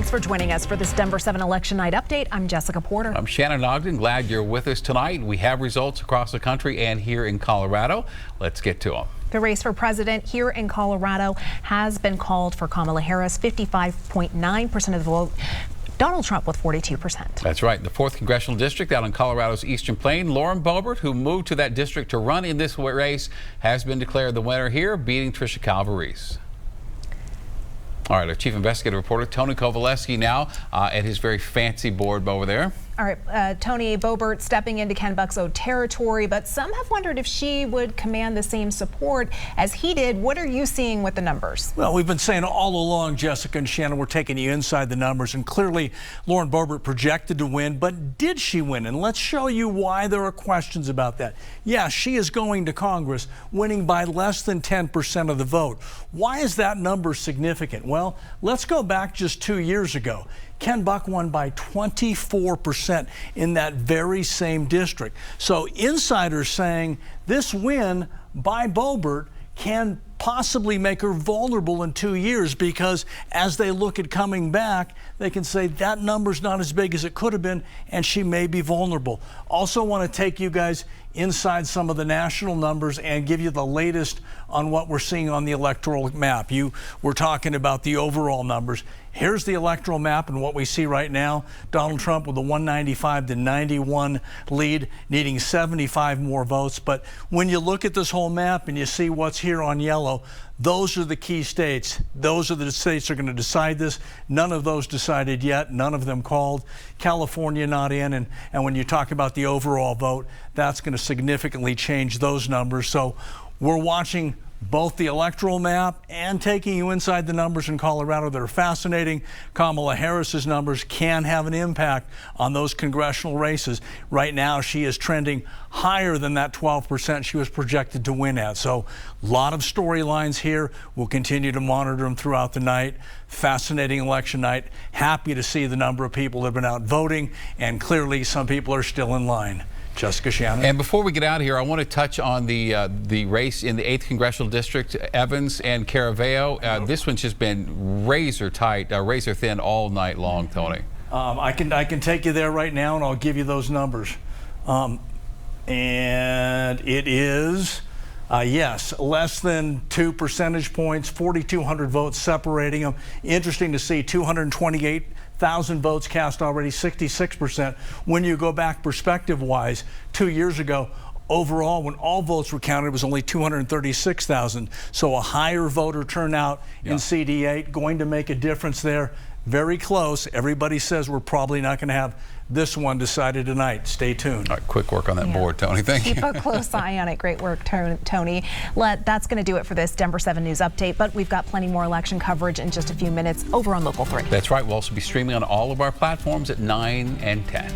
Thanks for joining us for this Denver 7 Election Night update. I'm Jessica Porter. I'm Shannon Ogden. Glad you're with us tonight. We have results across the country and here in Colorado. Let's get to them. The race for president here in Colorado has been called for Kamala Harris, 55.9% of the vote. Donald Trump with 42%. That's right. The 4th Congressional District out on Colorado's Eastern Plain. Lauren Boebert, who moved to that district to run in this race, has been declared the winner here, beating Tricia Calvarese. All right, our chief investigative reporter, Tony Kovaleski, now at his very fancy board over there. All right, Tony, Boebert stepping into Ken Buck's territory, but some have wondered if she would command the same support as he did. What are you seeing with the numbers? Well, we've been saying all along, Jessica and Shannon, we're taking you inside the numbers, and clearly Lauren Boebert projected to win, but did she win? And let's show you why there are questions about that. Yeah, she is going to Congress, winning by less than 10% of the vote. Why is that number significant? Well, let's go back just 2 years ago. Ken Buck won by 24% in that very same district. So insiders saying this win by Boebert can possibly make her vulnerable in 2 years, because as they look at coming back, they can say that number's not as big as it could have been, and she may be vulnerable. Also want to take you guys inside some of the national numbers and give you the latest on what we're seeing on the electoral map. You were talking about the overall numbers. Here's the electoral map, and what we see right now, Donald Trump with a 195 to 91 lead, needing 75 more votes. But when you look at this whole map and you see what's here on yellow, those are the key states. Those are the states that are going to decide this. None of those decided yet. None of them called. California not in. And when you talk about the overall vote, that's going to significantly change those numbers. So we're watching both the electoral map and taking you inside the numbers in Colorado that are fascinating. Kamala Harris's numbers can have an impact on those congressional races. Right now, she is trending higher than that 12% she was projected to win at. So a lot of storylines here. We'll continue to monitor them throughout the night. Fascinating election night. Happy to see the number of people that have been out voting, and clearly some people are still in line. Jessica, Shannon. And before we get out of here, I want to touch on the race in the 8th Congressional District, Evans and Caraveo. This one's just been razor tight, razor thin all night long, Tony. I can take you there right now, and I'll give you those numbers. And it is, yes, less than 2 percentage points, 4,200 votes separating them. Interesting to see 228,000 votes cast already, 66%. When you go back perspective-wise, 2 years ago, overall, when all votes were counted, it was only 236,000. So a higher voter turnout in CD8 going to make a difference there. Very close. Everybody says we're probably not going to have this one decided tonight. Stay tuned. All right, quick work on that board, Tony. Thank you. Keep a close eye on it. Great work, Tony. That's going to do it for this Denver 7 News update, but we've got plenty more election coverage in just a few minutes over on Local 3. That's right. We'll also be streaming on all of our platforms at 9 and 10.